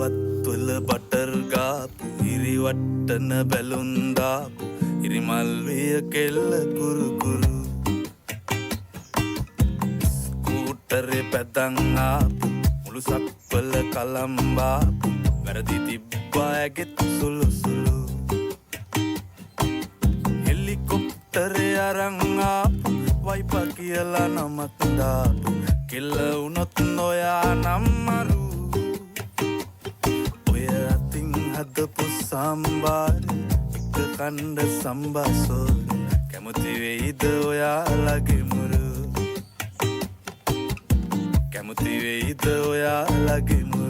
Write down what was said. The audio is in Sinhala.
පත්වල බටර් ගාපු ඉරිවට්ටන බැලුන් දාපු ඉරිමල් විය කෙල්ල කුරු කුරු ස්කූටරේ පැදන් ආපු මුළු සක්වල කලම්බාපු වැරදි තිබ්බා ඇගෙත් සුළු සුළු හෙලිකොප්ටරේ අරන් ආපු වයිපා කියලා නමක් දාපු කෙල්ල වුණොත් නොයා නම් මරු ඔය අතින් හදපු සම්බාරේ එක කණ්ඩ සම්බාසෝරේ කැමති වෙයිද ඔයාලගේ මුරු කැමති වෙයිද ඔයාලගේ මුරු